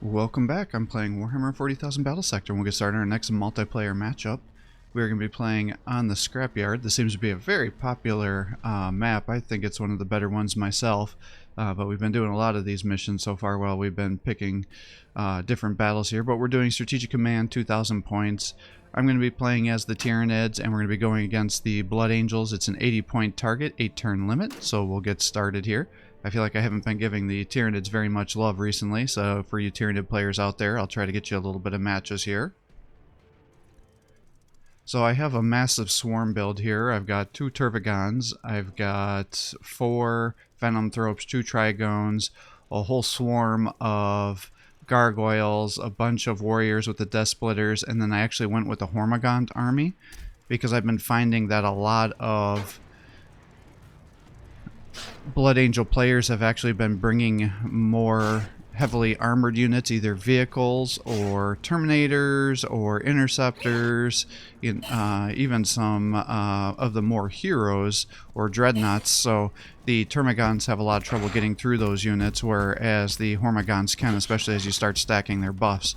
Welcome back. I'm playing Warhammer 40,000 Battlesector, and we'll get started on our next multiplayer matchup. We're going to be playing on the Scrapyard. This seems to be a very popular map. I think it's one of the better ones myself, but we've been doing a lot of these missions so far while we've been picking different battles here. But we're doing Strategic Command, 2,000 points. I'm going to be playing as the Tyranids, and we're going to be going against the Blood Angels. It's an 80-point target, 8-turn limit, so we'll get started here. I feel like I haven't been giving the Tyranids very much love recently, so for you Tyranid players out there, I'll try to get you a little bit of matches here. So I have a massive swarm build here. I've got 2 Tervigons, I've got 4 Venomthropes, 2 Trigones, a whole swarm of Gargoyles, a bunch of warriors with the Death Splitters, and then I actually went with the Hormagaunt army, because I've been finding that a lot of Blood Angel players have actually been bringing more heavily armored units, either vehicles or Terminators or Interceptors, even some of the more heroes or Dreadnoughts. So the Termagants have a lot of trouble getting through those units, whereas the Hormagaunts can, especially as you start stacking their buffs.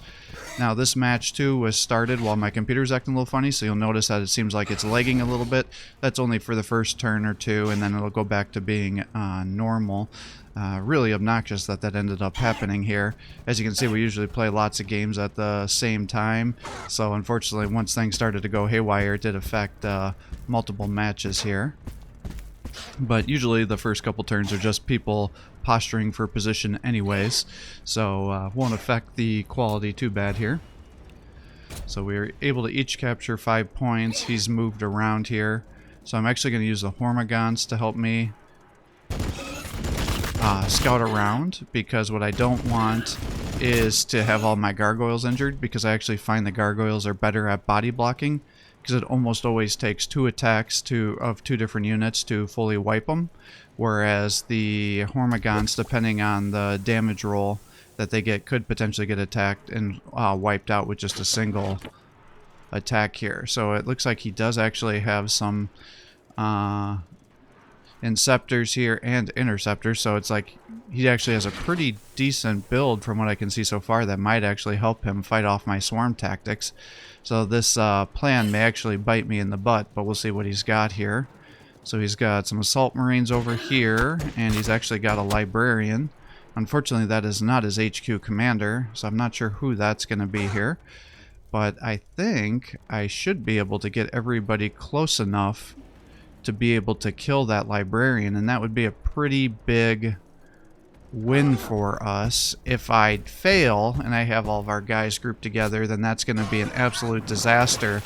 Now this match too was started while my computer's acting a little funny, so you'll notice that it seems like it's lagging a little bit. That's only for the first turn or two, and then it'll go back to being normal. Really obnoxious that that ended up happening here. As you can see, we usually play lots of games at the same time, so unfortunately once things started to go haywire, it did affect multiple matches here. But usually the first couple turns are just people posturing for position anyways, so won't affect the quality too bad here. So we were able to each capture 5 points. He's moved around here, so I'm actually going to use the Hormagaunts to help me scout around, because what I don't want is to have all my Gargoyles injured, because I actually find the Gargoyles are better at body blocking, because it almost always takes 2 attacks of 2 different units to fully wipe them, whereas the Hormagaunts, depending on the damage roll that they get, could potentially get attacked and wiped out with just a single attack here. So it looks like he does actually have some Inceptors here and Interceptors, so it's like he actually has a pretty decent build from what I can see so far that might actually help him fight off my swarm tactics. So this plan may actually bite me in the butt, but we'll see what he's got here. So he's got some Assault Marines over here, and he's actually got a Librarian. Unfortunately, that is not his HQ commander, so I'm not sure who that's going to be here. But I think I should be able to get everybody close enough to be able to kill that Librarian, and that would be a pretty big win for us. If I fail and I have all of our guys grouped together, then that's going to be an absolute disaster,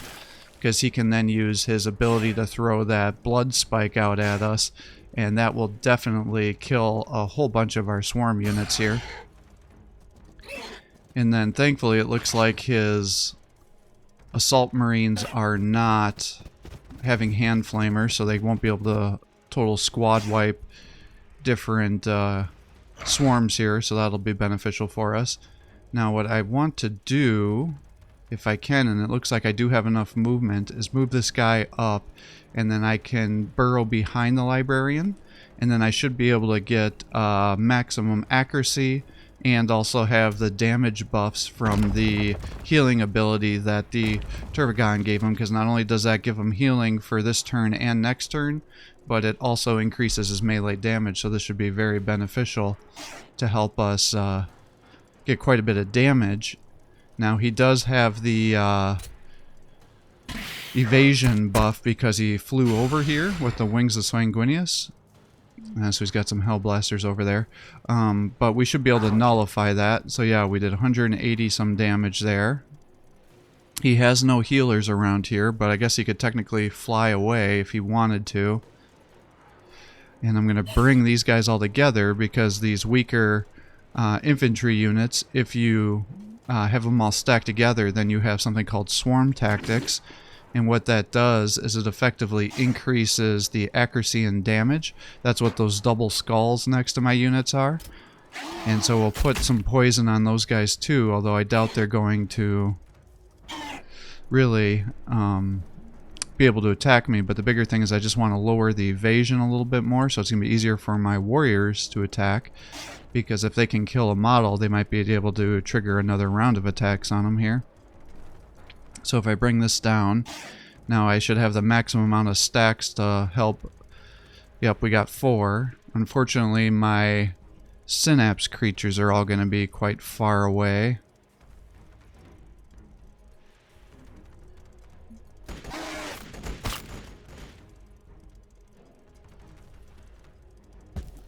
because he can then use his ability to throw that blood spike out at us, and that will definitely kill a whole bunch of our swarm units here. And then thankfully it looks like his Assault Marines are not having hand flamers, so they won't be able to total squad wipe different swarms here, so that'll be beneficial for us. Now what I want to do, if I can, and it looks like I do have enough movement, is move this guy up, and then I can burrow behind the Librarian, and then I should be able to get maximum accuracy and also have the damage buffs from the healing ability that the Tervigon gave him, because not only does that give him healing for this turn and next turn, but it also increases his melee damage, so this should be very beneficial to help us get quite a bit of damage. Now he does have the evasion buff because he flew over here with the Wings of Sanguinius. So he's got some Hellblasters over there. But we should be able to nullify that. So yeah, we did 180 some damage there. He has no healers around here, but I guess he could technically fly away if he wanted to. And I'm going to bring these guys all together, because these weaker infantry units, if you have them all stacked together, then you have something called swarm tactics. And what that does is it effectively increases the accuracy and damage. That's what those double skulls next to my units are. And so we'll put some poison on those guys too, although I doubt they're going to really be able to attack me, but the bigger thing is I just want to lower the evasion a little bit more, so it's going to be easier for my warriors to attack, because if they can kill a model, they might be able to trigger another round of attacks on them here. So if I bring this down, now I should have the maximum amount of stacks to help. Yep, we got 4. Unfortunately, my synapse creatures are all going to be quite far away.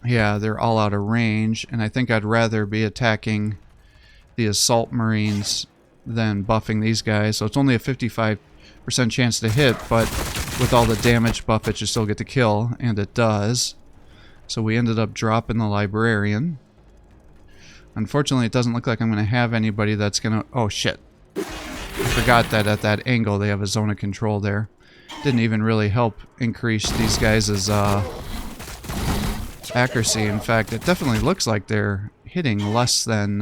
Yeah, they're all out of range, and I think I'd rather be attacking the assault marines than buffing these guys. So it's only a 55% chance to hit, but with all the damage buff it, you still get to kill, and it does. So we ended up dropping the librarian. Unfortunately, it doesn't look like I'm going to have anybody that's going to... Oh, shit. I forgot that at that angle they have a zone of control there. Didn't even really help increase these guys' accuracy. In fact, it definitely looks like they're hitting less than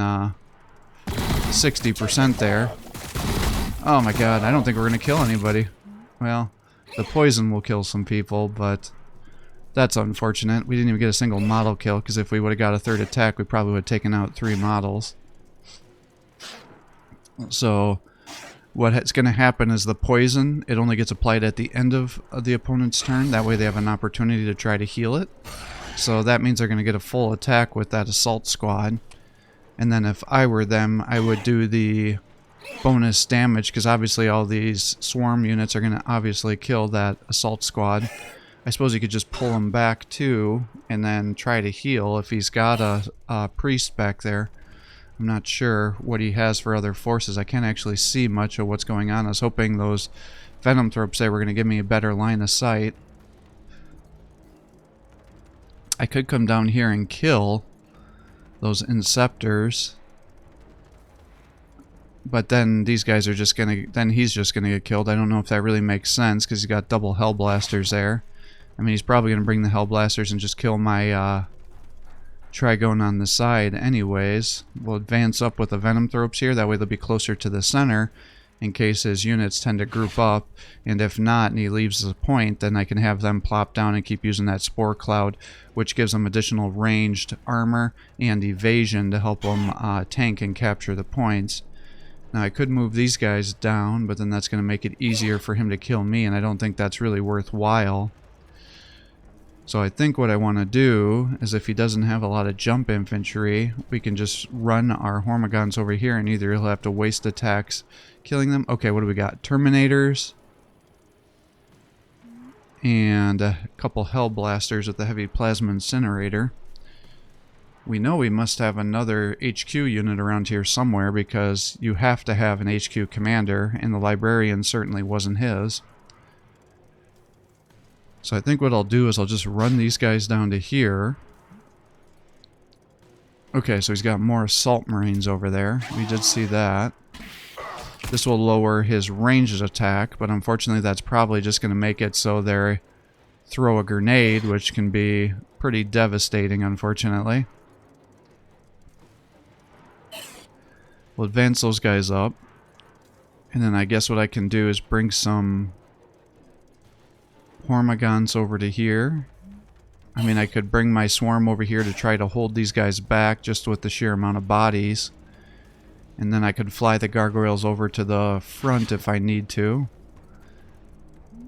60% there. Oh my god, I don't think we're going to kill anybody. Well, the poison will kill some people, but that's unfortunate. We didn't even get a single model kill, because if we would have got a third attack, we probably would have taken out 3 models. So what's going to happen is the poison, it only gets applied at the end of the opponent's turn. That way they have an opportunity to try to heal it. So that means they're going to get a full attack with that assault squad. And then if I were them, I would do the bonus damage, because obviously all these swarm units are going to obviously kill that assault squad. I suppose you could just pull him back too, and then try to heal if he's got a priest back there. I'm not sure what he has for other forces. I can't actually see much of what's going on. I was hoping those venom thropes there were going to give me a better line of sight. I could come down here and kill those inceptors, but then these guys are just gonna, then he's just gonna get killed. I don't know if that really makes sense, because he's got double hellblasters there. I mean, he's probably gonna bring the hellblasters and just kill my Trigone on the side anyways. We'll advance up with the venom thropes here, that way they'll be closer to the center in case his units tend to group up, and if not and he leaves the point, then I can have them plop down and keep using that spore cloud, which gives them additional ranged armor and evasion to help them tank and capture the points. Now I could move these guys down, but then that's going to make it easier for him to kill me, and I don't think that's really worthwhile. So I think what I want to do is, if he doesn't have a lot of jump infantry, we can just run our Hormigons over here, and either he'll have to waste attacks killing them. Okay, what do we got? Terminators. And a couple Hellblasters with the heavy plasma incinerator. We know we must have another HQ unit around here somewhere, because you have to have an HQ commander, and the librarian certainly wasn't his. So I think what I'll do is I'll just run these guys down to here. Okay, so he's got more assault marines over there. We did see that. This will lower his ranged attack, but unfortunately that's probably just going to make it so they throw a grenade, which can be pretty devastating, unfortunately. We'll advance those guys up. And then I guess what I can do is bring some Hormigons over to here. I mean, I could bring my swarm over here to try to hold these guys back just with the sheer amount of bodies. And then I could fly the gargoyles over to the front if I need to.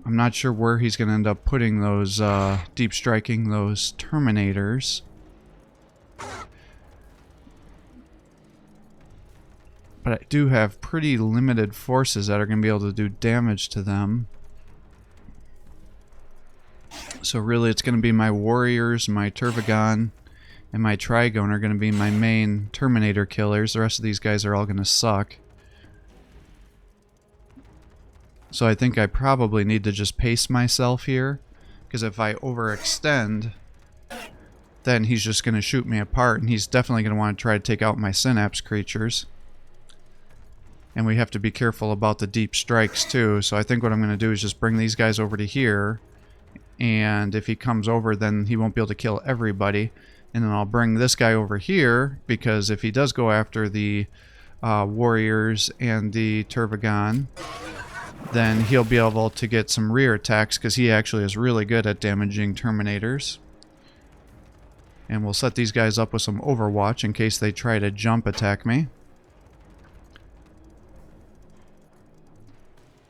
I'm not sure where he's going to end up putting those, deep striking those Terminators. But I do have pretty limited forces that are going to be able to do damage to them. So really it's going to be my warriors, my Turvagon, and my Trigone are going to be my main Terminator killers. The rest of these guys are all going to suck. So I think I probably need to just pace myself here, because if I overextend, then he's just going to shoot me apart, and he's definitely going to want to try to take out my synapse creatures. And we have to be careful about the deep strikes too, so I think what I'm going to do is just bring these guys over to here, and if he comes over then he won't be able to kill everybody. And then I'll bring this guy over here, because if he does go after the warriors and the Turvagon, then he'll be able to get some rear attacks because he actually is really good at damaging Terminators. And we'll set these guys up with some Overwatch in case they try to jump attack me.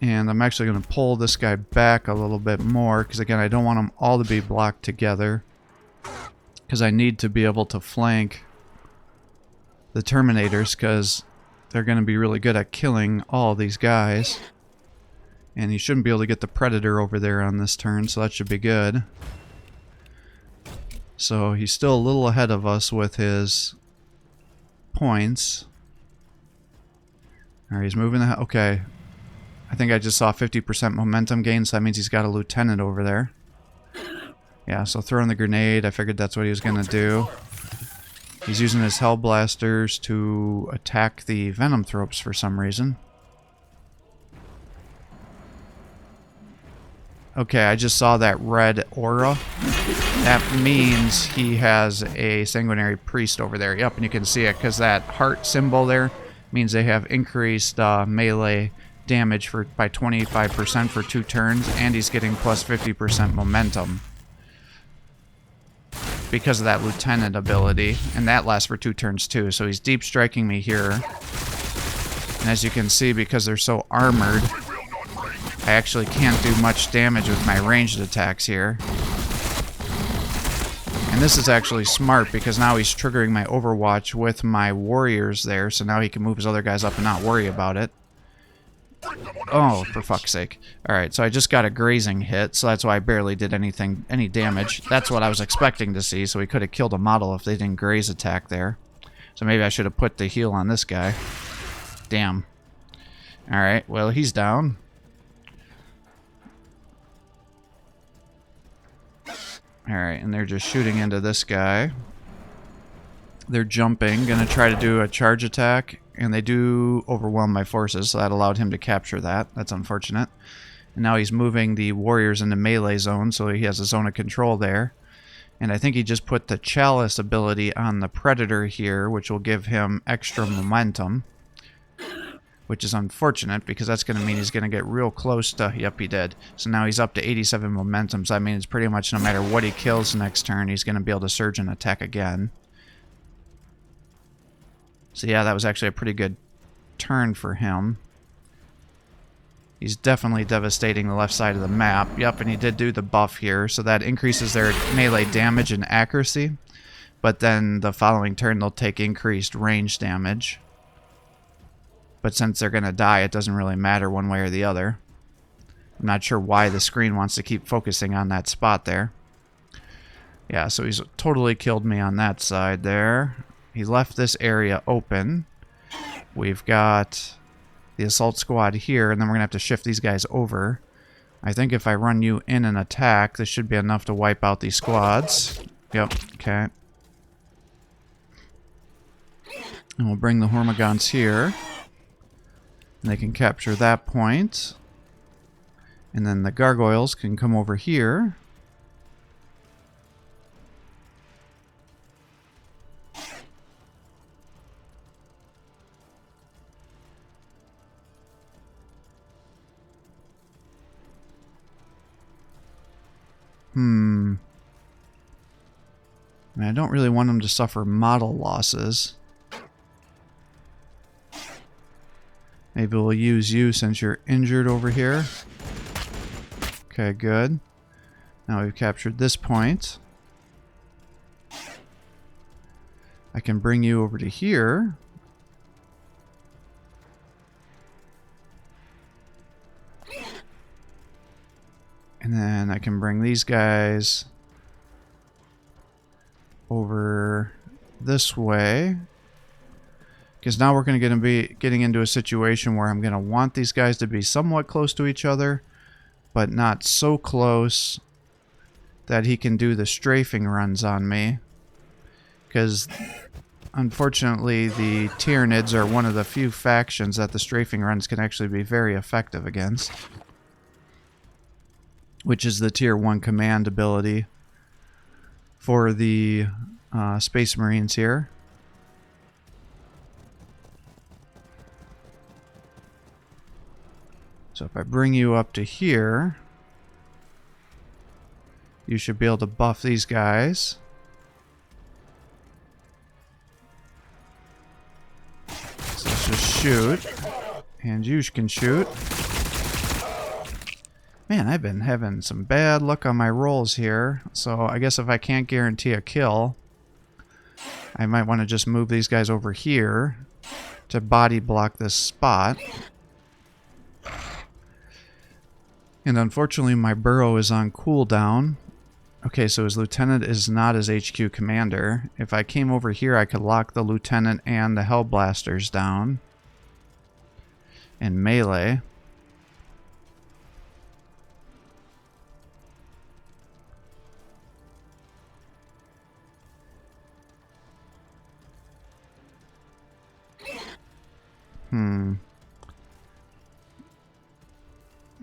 And I'm actually going to pull this guy back a little bit more because, again, I don't want them all to be blocked together because I need to be able to flank the Terminators because they're going to be really good at killing all these guys. And he shouldn't be able to get the Predator over there on this turn, so that should be good. So he's still a little ahead of us with his points. Alright, he's moving the... Okay. I think I just saw 50% momentum gain, so that means he's got a lieutenant over there. Yeah, so throwing the grenade, I figured that's what he was going to do. He's using his Hell Blasters to attack the Venom Thropes for some reason. Okay, I just saw that red aura. That means he has a Sanguinary Priest over there. Yep, and you can see it because that heart symbol there means they have increased melee damage by 25% for 2 turns, and he's getting plus 50% momentum because of that lieutenant ability, and that lasts for 2 turns too. So he's deep striking me here, and as you can see, because they're so armored, I actually can't do much damage with my ranged attacks here. And this is actually smart because now he's triggering my Overwatch with my warriors there, so now he can move his other guys up and not worry about it. Oh, for fuck's sake. Alright, so I just got a grazing hit, so that's why I barely did any damage. That's what I was expecting to see, so he could have killed a model if they didn't graze attack there. So maybe I should have put the heal on this guy. Damn. Alright, well, he's down. Alright, and they're just shooting into this guy. They're jumping, gonna try to do a charge attack, and they do overwhelm my forces, so that allowed him to capture that. That's unfortunate. And now he's moving the warriors into melee zone, so he has a zone of control there. And I think he just put the Chalice ability on the Predator here, which will give him extra momentum. Which is unfortunate, because that's going to mean he's going to get real close to... Yep, he did. So now he's up to 87 momentum, so that means pretty much no matter what he kills next turn, he's going to be able to surge and attack again. So yeah, that was actually a pretty good turn for him. He's definitely devastating the left side of the map. Yep, and he did do the buff here, so that increases their melee damage and accuracy. But then the following turn, they'll take increased range damage. But since they're going to die, it doesn't really matter one way or the other. I'm not sure why the screen wants to keep focusing on that spot there. Yeah, so he's totally killed me on that side there. He left this area open. We've got the assault squad here, and then we're going to have to shift these guys over. I think if I run you in an attack, this should be enough to wipe out these squads. Yep, okay. And we'll bring the Hormagaunts here. And they can capture that point. And then the gargoyles can come over here. I don't really want them to suffer model losses. Maybe we'll use you since you're injured over here. Okay, good. Now we've captured this point. I can bring you over to here. And then I can bring these guys over this way. Because now we're going to be getting into a situation where I'm going to want these guys to be somewhat close to each other, but not so close that he can do the strafing runs on me. Because unfortunately the Tyranids are one of the few factions that the strafing runs can actually be very effective against. Which is the Tier 1 command ability for the Space Marines here. So So if I bring you up to here, you should be able to buff these guys. So let's just shoot. And you can shoot. Man, I've been having some bad luck on my rolls here. So I guess if I can't guarantee a kill, I might want to just move these guys over here to body block this spot. And unfortunately, my burrow is on cooldown. Okay, so his lieutenant is not his HQ commander. If I came over here, I could lock the lieutenant and the Hellblasters down in melee.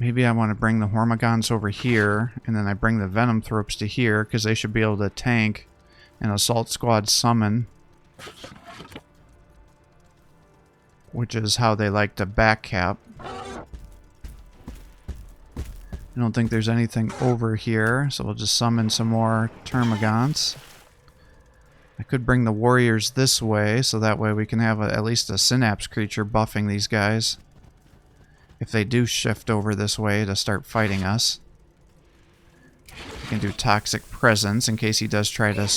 Maybe I want to bring the Hormagaunts over here, and then I bring the Venom Thropes to here, because they should be able to tank an Assault Squad summon. Which is how they like to backcap. I don't think there's anything over here, so we'll just summon some more Termagants. I could bring the Warriors this way, so that way we can have at least a Synapse creature buffing these guys. If they do shift over this way to start fighting us. We can do Toxic Presence in case he does try to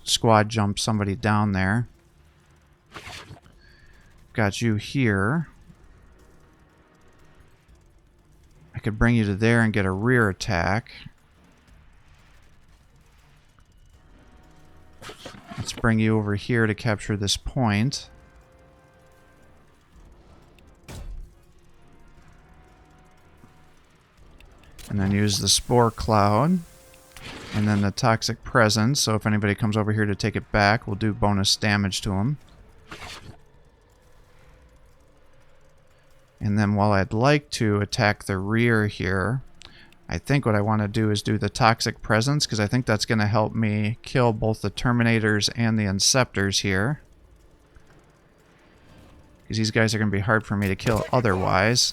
squad jump somebody down there. Got you here. I could bring you to there and get a rear attack. Let's bring you over here to capture this point. And then use the Spore Cloud. And then the Toxic Presence. So if anybody comes over here to take it back, we'll do bonus damage to them. And then while I'd like to attack the rear here, I think what I want to do is do the Toxic Presence, because I think that's going to help me kill both the Terminators and the Inceptors here. Because these guys are going to be hard for me to kill otherwise.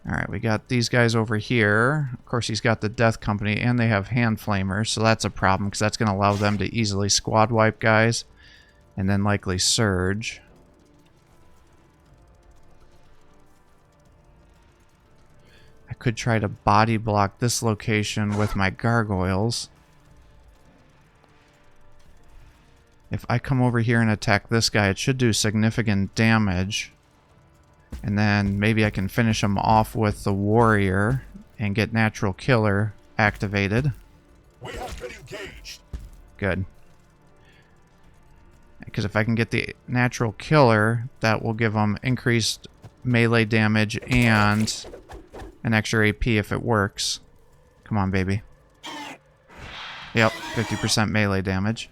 Alright, we got these guys over here. Of course, he's got the Death Company, and they have Hand Flamers, so that's a problem, because that's going to allow them to easily squad wipe guys, and then likely surge. I could try to body block this location with my Gargoyles. If I come over here and attack this guy, it should do significant damage. And then maybe I can finish him off with the Warrior and get Natural Killer activated. We have been engaged. Good. Because if I can get the Natural Killer, that will give him increased melee damage and an extra AP if it works. Come on, baby. Yep, 50% melee damage.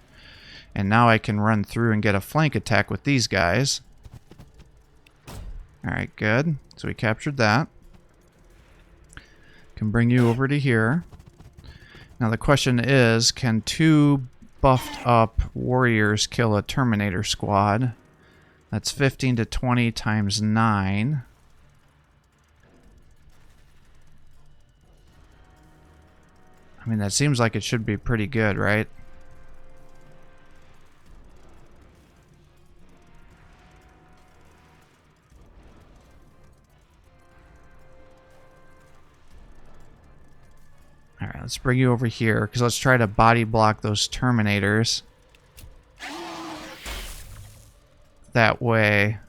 And now I can run through and get a flank attack with these guys. Alright, good. So we captured that. Can bring you over to here. Now the question is, can two buffed up warriors kill a Terminator squad? That's 15 to 20 times 9. I mean, that seems like it should be pretty good, right? Alright, let's bring you over here, because let's try to body block those Terminators. That way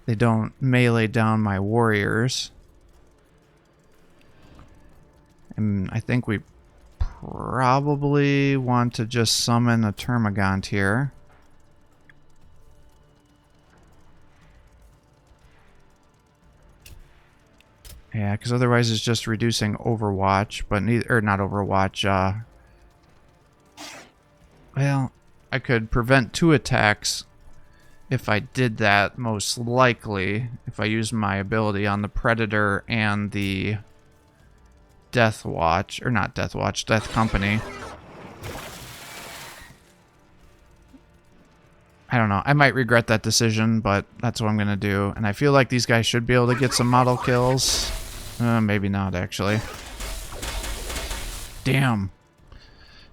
they don't melee down my warriors. And I think we probably want to just summon a Termagant here. Yeah, because otherwise it's just reducing Overwatch, but neither, or not Overwatch, well, I could prevent 2 attacks if I did that, most likely, if I used my ability on the Predator and the Death Watch, or not Death Watch, Death Company. I don't know. I might regret that decision, but that's what I'm going to do. And I feel like these guys should be able to get some model kills. Maybe not, actually. Damn.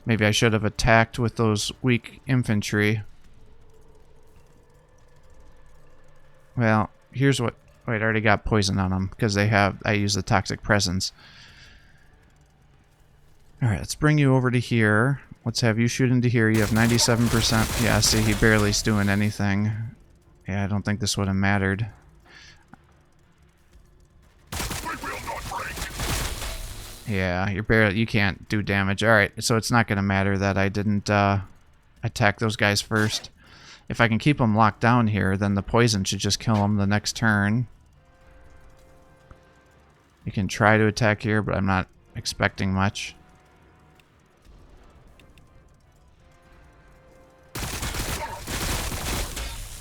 Maybe I should have attacked with those weak infantry. Well, here's what... Wait, I already got poison on them because they have... I use the toxic presence. Alright, let's bring you over to here. Let's have you shoot into here. You have 97%. Yeah, see, he barely's doing anything. Yeah, I don't think this would have mattered. Yeah, you can't do damage. Alright, so it's not going to matter that I didn't attack those guys first. If I can keep them locked down here, then the poison should just kill them the next turn. You can try to attack here, but I'm not expecting much.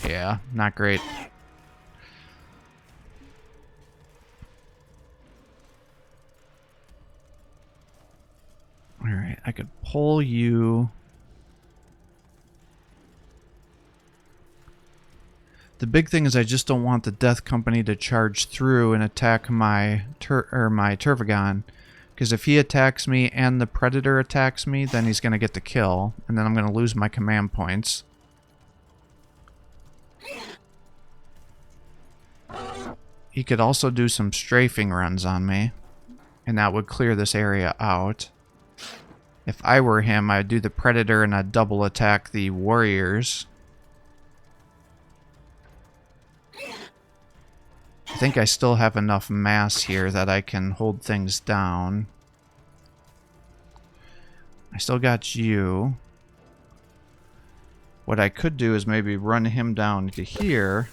Yeah, not great. Alright, I could pull you. The big thing is I just don't want the Death Company to charge through and attack my Turvagon. Because if he attacks me and the Predator attacks me, then he's going to get the kill. And then I'm going to lose my command points. He could also do some strafing runs on me. And that would clear this area out. If I were him, I'd do the Predator and I'd double attack the Warriors. I think I still have enough mass here that I can hold things down. I still got you. What I could do is maybe run him down to here.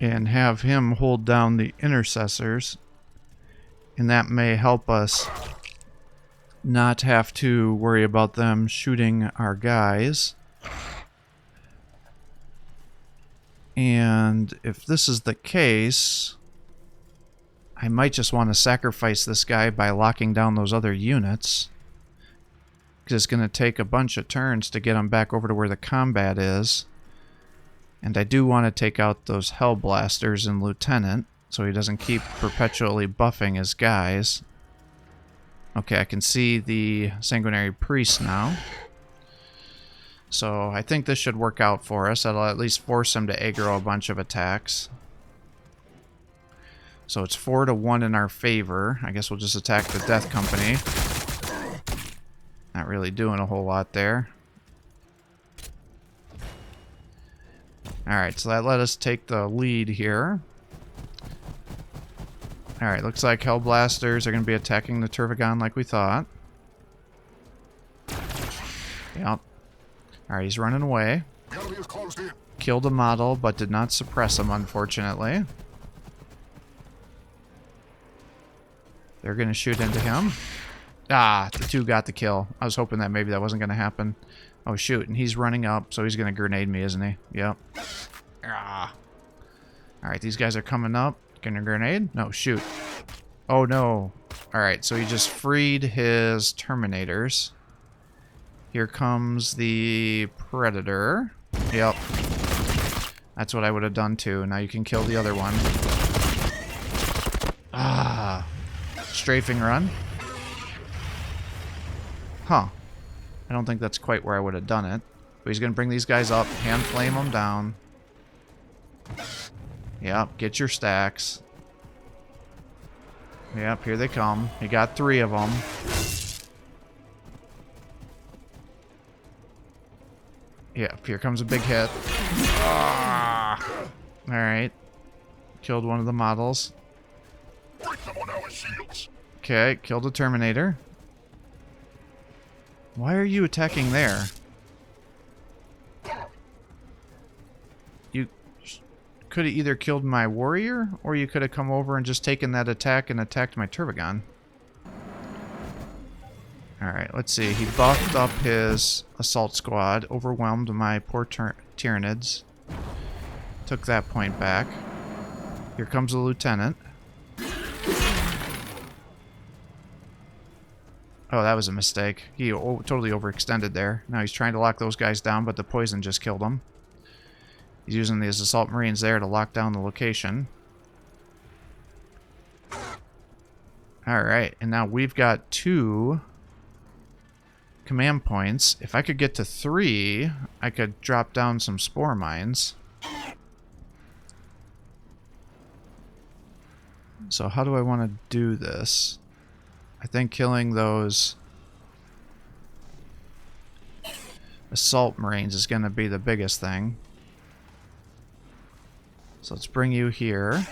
And have him hold down the intercessors. And that may help us not have to worry about them shooting our guys. And if this is the case, I might just want to sacrifice this guy by locking down those other units. Because it's going to take a bunch of turns to get him back over to where the combat is. And I do want to take out those Hellblasters and Lieutenant, so he doesn't keep perpetually buffing his guys. Okay, I can see the Sanguinary Priest now. So I think this should work out for us. That'll at least force him to aggro a bunch of attacks. So it's 4-1 in our favor. I guess we'll just attack the Death Company. Not really doing a whole lot there. Alright, so that let us take the lead here. Alright, looks like Hellblasters are going to be attacking the Turvagon like we thought. Yep. Alright, he's running away. Killed a model, but did not suppress him, unfortunately. They're going to shoot into him. Ah, the two got the kill. I was hoping that maybe that wasn't going to happen. Oh, shoot, and he's running up, so he's going to grenade me, isn't he? Yep. Ah. Alright, these guys are coming up. Gonna grenade? No, shoot. Oh, no. Alright, so he just freed his Terminators. Here comes the Predator. Yep. That's what I would have done, too. Now you can kill the other one. Ah. Strafing run. Huh. I don't think that's quite where I would have done it. But he's going to bring these guys up, hand flame them down. Yep, get your stacks. Yep, here they come. He got 3 of them. Yep, here comes a big hit. Ah! Alright. Killed one of the models. Okay, killed a Terminator. Why are you attacking there? You could have either killed my warrior, or you could have come over and just taken that attack and attacked my Turvagon. Alright, let's see. He buffed up his assault squad, overwhelmed my poor Tyranids. Took that point back. Here comes the lieutenant. Oh, that was a mistake. He totally overextended there. Now he's trying to lock those guys down, but the poison just killed him. He's using these assault marines there to lock down the location. Alright, and now we've got 2 command points. If I could get to 3, I could drop down some spore mines. So how do I want to do this? I think killing those assault marines is going to be the biggest thing. So let's bring you here.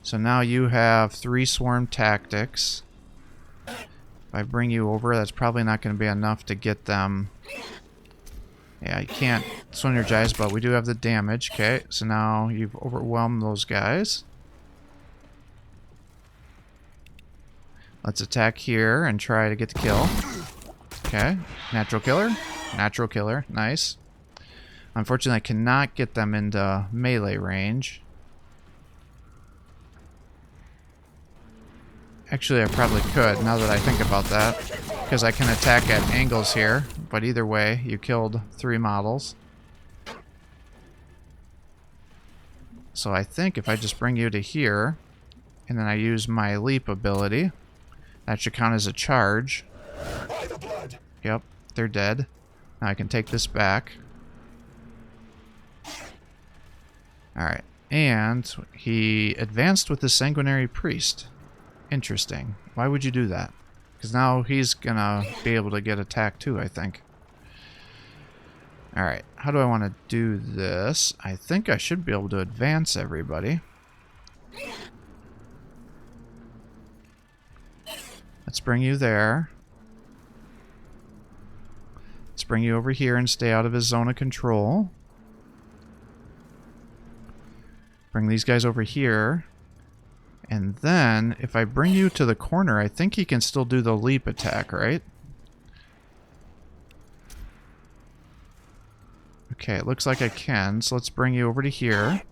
So now you have 3 swarm tactics. If I bring you over, that's probably not going to be enough to get them. Yeah, you can't synergize, but we do have the damage. Okay, so now you've overwhelmed those guys. Let's attack here and try to get the kill. Okay, natural killer. Natural killer, nice. Unfortunately, I cannot get them into melee range. Actually, I probably could, now that I think about that. Because I can attack at angles here. But either way, you killed 3 models. So I think if I just bring you to here, and then I use my leap ability, that should count as a charge. Yep, they're dead. Now I can take this back. Alright, and he advanced with the Sanguinary Priest. Interesting. Why would you do that? Because now he's gonna be able to get attacked too, I think. Alright, how do I want to do this? I think I should be able to advance everybody. Let's bring you there. Let's bring you over here and stay out of his zone of control. Bring these guys over here. And then, if I bring you to the corner, I think he can still do the leap attack, right? Okay, it looks like I can, so let's bring you over to here.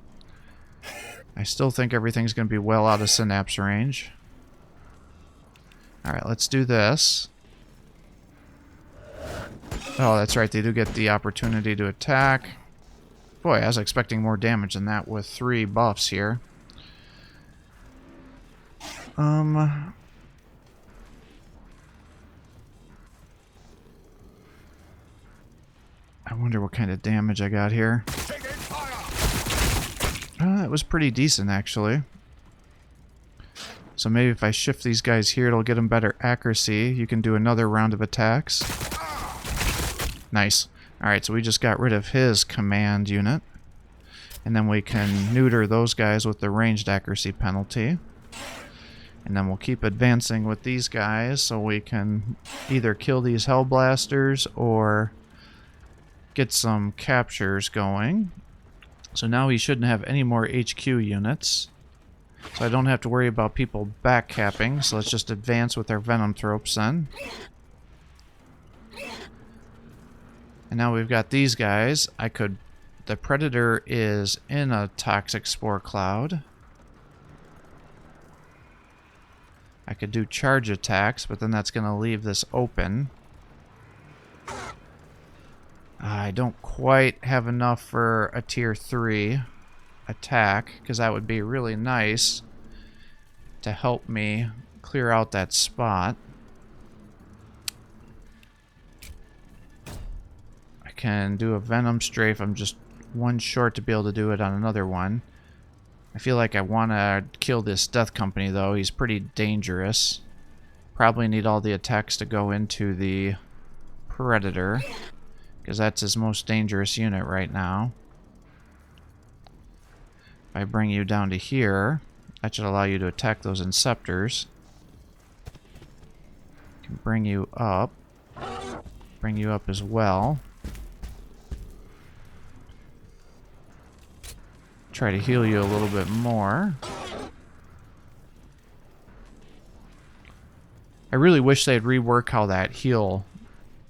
I still think everything's going to be well out of synapse range. Alright, let's do this. Oh, that's right, they do get the opportunity to attack. Boy, I was expecting more damage than that with 3 buffs here. I wonder what kind of damage I got here. That was pretty decent, actually. So maybe if I shift these guys here, it'll get them better accuracy. You can do another round of attacks. Nice. Alright, so we just got rid of his command unit. And then we can neuter those guys with the ranged accuracy penalty. And then we'll keep advancing with these guys so we can either kill these Hellblasters or get some captures going. So now he shouldn't have any more HQ units. So I don't have to worry about people backcapping. So let's just advance with our Venom Tropes then. And now we've got these guys. The Predator is in a Toxic Spore Cloud. I could do charge attacks, but then that's going to leave this open. I don't quite have enough for a tier 3 attack, because that would be really nice to help me clear out that spot. I can do a Venom Strafe. I'm just 1 short to be able to do it on another one. I feel like I want to kill this Death Company, though. He's pretty dangerous. Probably need all the attacks to go into the Predator, because that's his most dangerous unit right now. If I bring you down to here, that should allow you to attack those Inceptors. Can bring you up. Bring you up as well. Try to heal you a little bit more. I really wish they'd rework how that heal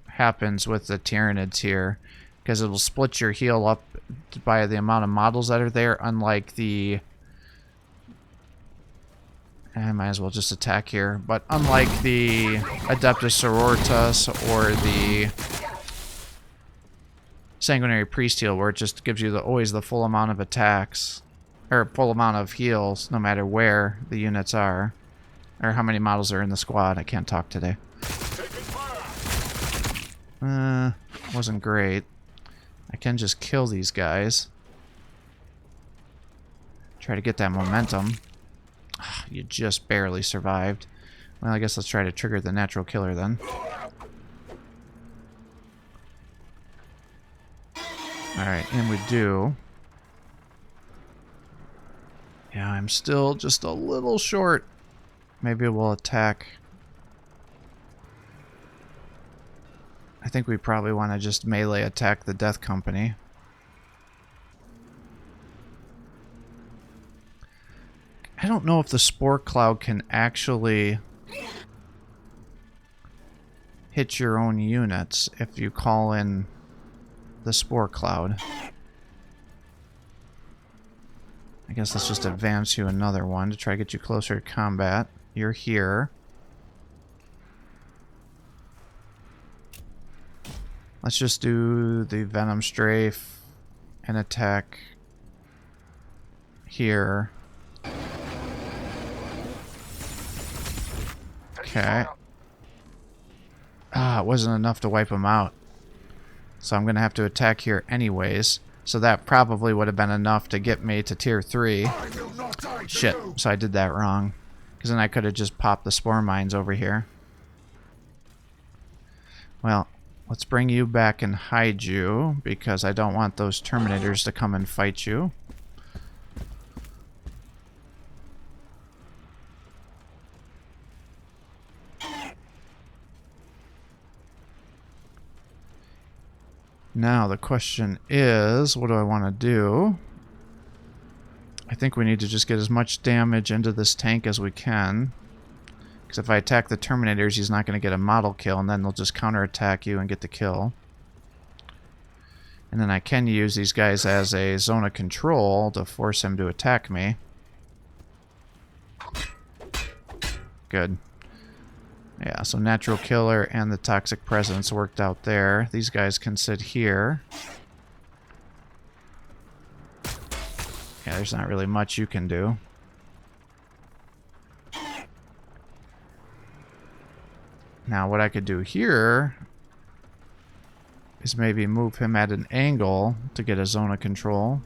happens with the Tyranids here, because it'll split your heal up by the amount of models that are there, unlike the I might as well just attack here. But unlike the Adeptus Sororitas or the Sanguinary Priest heal, where it just gives you always the full amount of attacks, or full amount of heals, no matter where the units are, or how many models are in the squad. I can't talk today. Wasn't great. I can just kill these guys. Try to get that momentum. You just barely survived. Well, I guess let's try to trigger the natural killer then. Alright, and we do. Yeah, I'm still just a little short. Maybe we'll attack. I think we probably want to just melee attack the Death Company. I don't know if the Spore Cloud can actually hit your own units if you call in the Spore Cloud. I guess let's just advance you another one to try to get you closer to combat. You're here. Let's just do the Venom Strafe and attack here. Okay. It wasn't enough to wipe him out. So I'm going to have to attack here anyways. So that probably would have been enough to get me to tier 3. Shit, so I did that wrong. Because then I could have just popped the spore mines over here. Well, let's bring you back and hide you, because I don't want those Terminators to come and fight you. Now the question is, what do I want to do? I think we need to just get as much damage into this tank as we can. Because if I attack the Terminators, he's not going to get a model kill, and then they'll just counterattack you and get the kill. And then I can use these guys as a zone of control to force him to attack me. Good. Yeah, so Natural Killer and the Toxic Presence worked out there. These guys can sit here. Yeah, there's not really much you can do. Now, what I could do here is maybe move him at an angle to get a zone of control.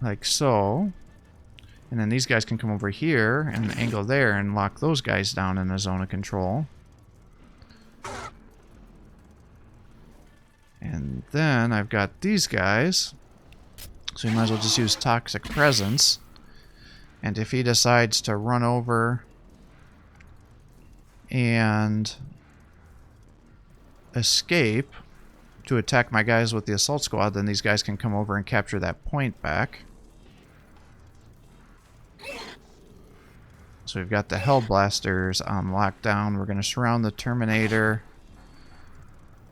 Like so. And then these guys can come over here and angle there and lock those guys down in a zone of control. And then I've got these guys. So we might as well just use Toxic Presence. And if he decides to run over and escape to attack my guys with the Assault Squad, then these guys can come over and capture that point back. So we've got the Hellblasters on lockdown. We're going to surround the Terminator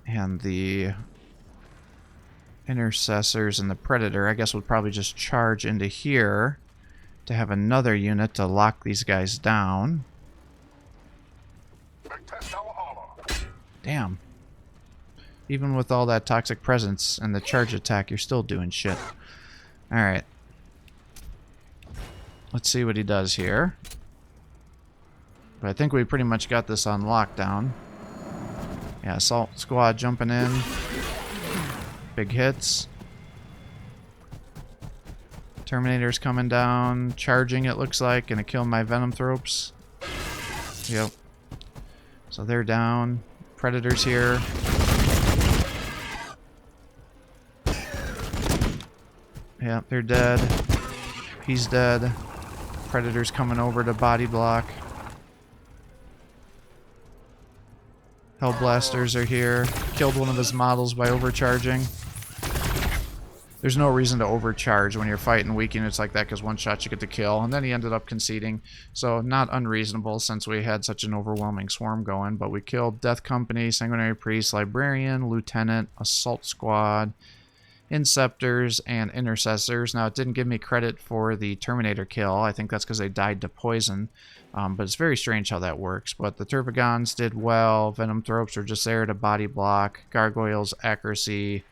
and the Intercessors and the Predator. I guess we'll probably just charge into here to have another unit to lock these guys down. Damn. Even with all that Toxic Presence and the charge attack, you're still doing shit. Alright. Let's see what he does here. But I think we pretty much got this on lockdown. Yeah, Assault Squad jumping in. Big hits. Terminator's coming down. Charging, it looks like. Gonna kill my Venomthropes. Yep. So they're down. Predator's here. Yeah, they're dead. He's dead. Predator's coming over to body block. Hellblasters are here. Killed one of his models by overcharging. There's no reason to overcharge when you're fighting weak units like that, because one shot you get the kill, and then he ended up conceding. So not unreasonable since we had such an overwhelming swarm going, but we killed Death Company, Sanguinary Priest, Librarian, Lieutenant, Assault Squad, Inceptors, and Intercessors. Now, it didn't give me credit for the Terminator kill. I think that's because they died to poison. But it's very strange how that works. But the Tervagons did well. Venom Thropes are just there to body block. Gargoyles' accuracy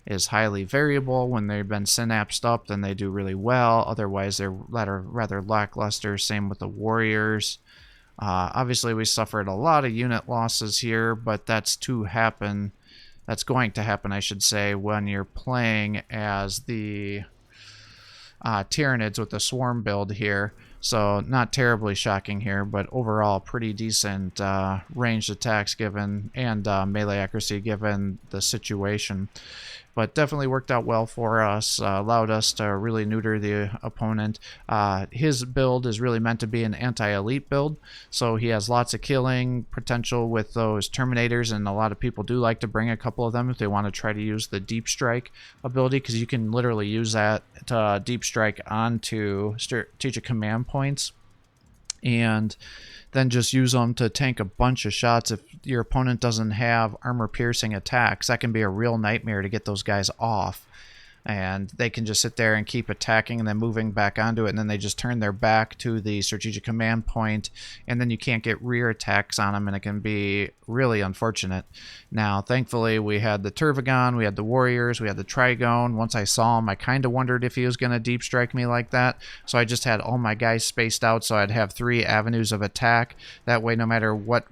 is highly variable. When they've been synapsed up, then they do really well. Otherwise, they're rather lackluster. Same with the Warriors. Obviously, we suffered a lot of unit losses here, but that's going to happen, I should say, when you're playing as the Tyranids with the Swarm build here. So not terribly shocking here, but overall pretty decent ranged attacks given, and melee accuracy given the situation. But definitely worked out well for us, allowed us to really neuter the opponent. His build is really meant to be an anti-elite build, so he has lots of killing potential with those Terminators, and a lot of people do like to bring a couple of them if they want to try to use the Deep Strike ability, because you can literally use that to Deep Strike onto strategic command points, and then just use them to tank a bunch of shots. If your opponent doesn't have armor-piercing attacks, that can be a real nightmare to get those guys off. And they can just sit there and keep attacking and then moving back onto it, and then they just turn their back to the strategic command point, and then you can't get rear attacks on them, and it can be really unfortunate. Now, thankfully, we had the Tervagon, we had the Warriors, we had the Trigone. Once I saw him, I kind of wondered if he was going to deep strike me like that, so I just had all my guys spaced out so I'd have 3 avenues of attack. That way, no matter what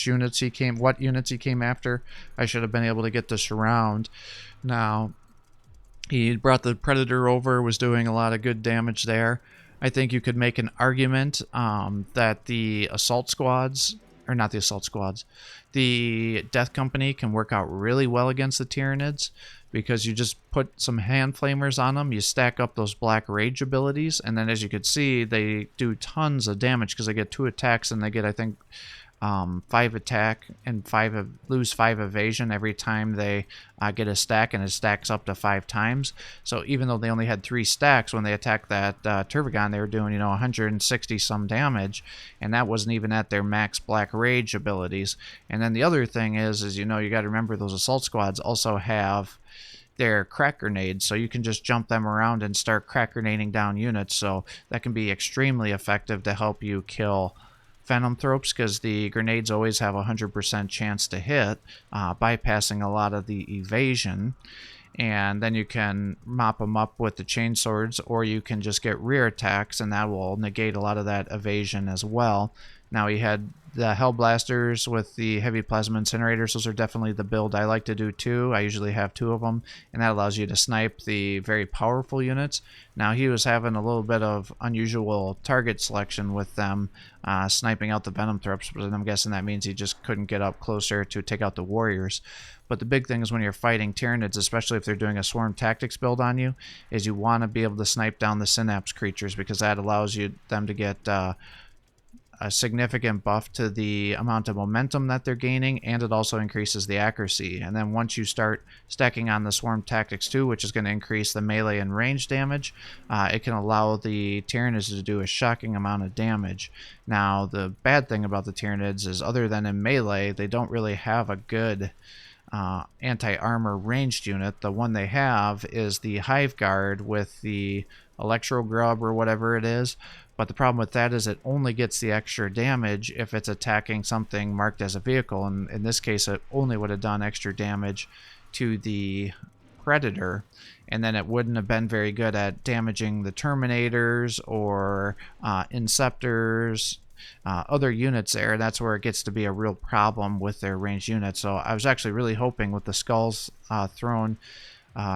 units he came after, I should have been able to get the surround. Now, he brought the Predator over, was doing a lot of good damage there. I think you could make an argument that the assault squads, or not the assault squads, the Death Company can work out really well against the Tyranids, because you just put some hand flamers on them, you stack up those black rage abilities, and then as you could see, they do tons of damage because they get 2 attacks and they get, I think, 5 attack and lose 5 evasion every time they get a stack, and it stacks up to 5 times. So even though they only had 3 stacks when they attacked that Tervagon, they were doing 160 some damage, and that wasn't even at their max black rage abilities. And then the other thing is you got to remember those assault squads also have their crack grenades, so you can just jump them around and start crack grenading down units. So that can be extremely effective to help you kill Venom Thropes, because the grenades always have a 100% chance to hit, bypassing a lot of the evasion. And then you can mop them up with the chain swords, or you can just get rear attacks, and that will negate a lot of that evasion as well. Now, he had the Hellblasters with the heavy plasma incinerators. Those are definitely the build I like to do too. I usually have 2 of them, and that allows you to snipe the very powerful units. Now, he was having a little bit of unusual target selection with them, sniping out the Venom Thropes, but I'm guessing that means he just couldn't get up closer to take out the Warriors. But the big thing is when you're fighting Tyranids, especially if they're doing a Swarm Tactics build on you, is you want to be able to snipe down the Synapse creatures, because that allows them to get a significant buff to the amount of momentum that they're gaining, and it also increases the accuracy. And then once you start stacking on the Swarm Tactics too, which is going to increase the melee and range damage, it can allow the Tyranids to do a shocking amount of damage. Now, the bad thing about the Tyranids is, other than in melee, they don't really have a good anti-armor ranged unit. The one they have is the Hive Guard with the Electro Grub or whatever it is, but the problem with that is it only gets the extra damage if it's attacking something marked as a vehicle, and in this case it only would have done extra damage to the Predator, and then it wouldn't have been very good at damaging the Terminators or Inceptors, other units there. That's where it gets to be a real problem with their ranged units. So I was actually really hoping with the Skulls Throne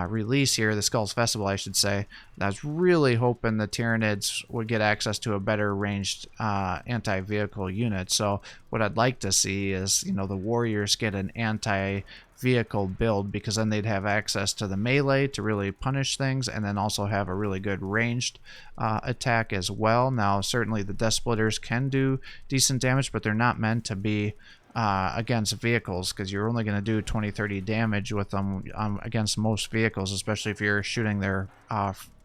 release here, the Skulls Festival I should say, I was really hoping the Tyranids would get access to a better ranged anti-vehicle unit. So what I'd like to see is, the Warriors get an anti-vehicle build, because then they'd have access to the melee to really punish things, and then also have a really good ranged attack as well. Now, certainly the Death Splitters can do decent damage, but they're not meant to be against vehicles, because you're only going to do 20-30 damage with them against most vehicles, especially if you're shooting their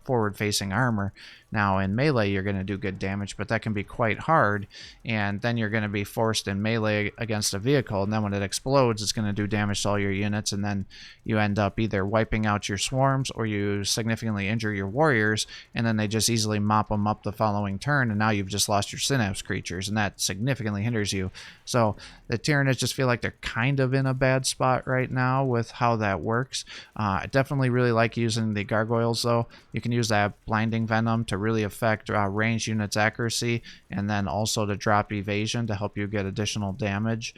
forward-facing armor. Now in melee you're going to do good damage, but that can be quite hard, and then you're going to be forced in melee against a vehicle, and then when it explodes it's going to do damage to all your units, and then you end up either wiping out your swarms or you significantly injure your warriors, and then they just easily mop them up the following turn, and now you've just lost your synapse creatures, and that significantly hinders you. So the Tyranids just feel like they're kind of in a bad spot right now with how that works. I definitely really like using the gargoyles though. You can use that blinding venom to really affect ranged units accuracy, and then also to drop evasion to help you get additional damage.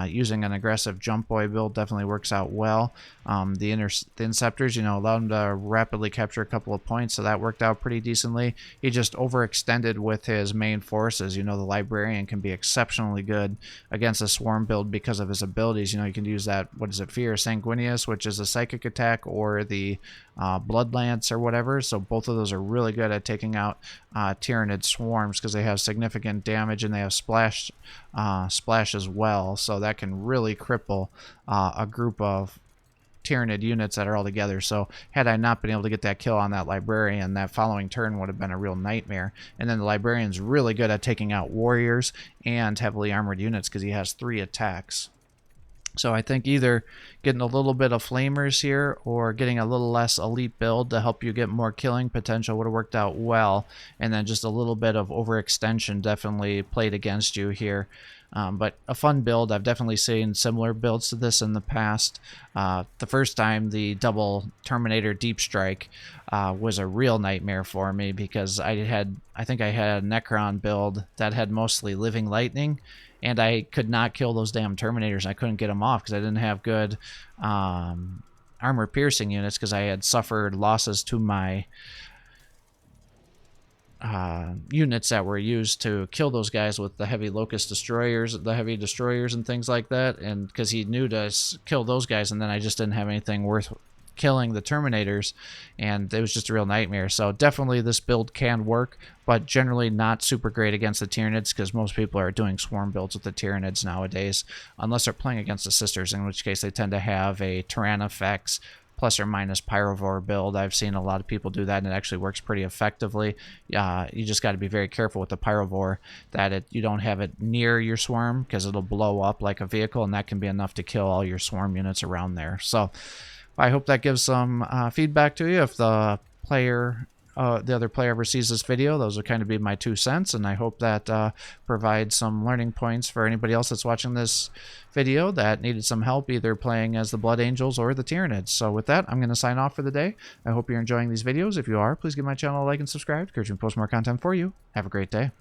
Using an aggressive jump boy build definitely works out well. The Inceptors, you know, allowed him to rapidly capture a couple of points, so that worked out pretty decently. He just overextended with his main forces. You know, the Librarian can be exceptionally good against a swarm build because of his abilities. You know, you can use that, what is it, Fear Sanguinius, which is a psychic attack, or the Blood Lance or whatever. So both of those are really good at taking out Tyranid swarms because they have significant damage, and they have splash as well. So that can really cripple a group of Tyranid units that are all together. So had I not been able to get that kill on that Librarian, that following turn would have been a real nightmare. And then the Librarian's really good at taking out warriors and heavily armored units because he has 3 attacks. So I think either getting a little bit of flamers here or getting a little less elite build to help you get more killing potential would have worked out well. And then just a little bit of overextension definitely played against you here. But a fun build. I've definitely seen similar builds to this in the past. The first time the double Terminator Deep Strike was a real nightmare for me because I think I had a Necron build that had mostly living lightning, and I could not kill those damn Terminators. I couldn't get them off because I didn't have good armor piercing units because I had suffered losses to my units that were used to kill those guys with the heavy locust destroyers, the heavy destroyers and things like that, and because he knew to kill those guys, and then I just didn't have anything worth killing the Terminators, and it was just a real nightmare. So definitely this build can work, but generally not super great against the Tyranids because most people are doing swarm builds with the Tyranids nowadays, unless they're playing against the Sisters, in which case they tend to have a Tyrannofex plus or minus Pyrovore build. I've seen a lot of people do that, and it actually works pretty effectively. You just got to be very careful with the Pyrovore that you don't have it near your swarm because it'll blow up like a vehicle, and that can be enough to kill all your swarm units around there. So I hope that gives some feedback to you. If the other player ever sees this video, those would kind of be my 2 cents, and I hope that provides some learning points for anybody else that's watching this video that needed some help either playing as the Blood Angels or the Tyranids. So with that, I'm going to sign off for the day. I hope you're enjoying these videos. If you are, please give my channel a like and subscribe. Encourage me to post more content for you. Have a great day.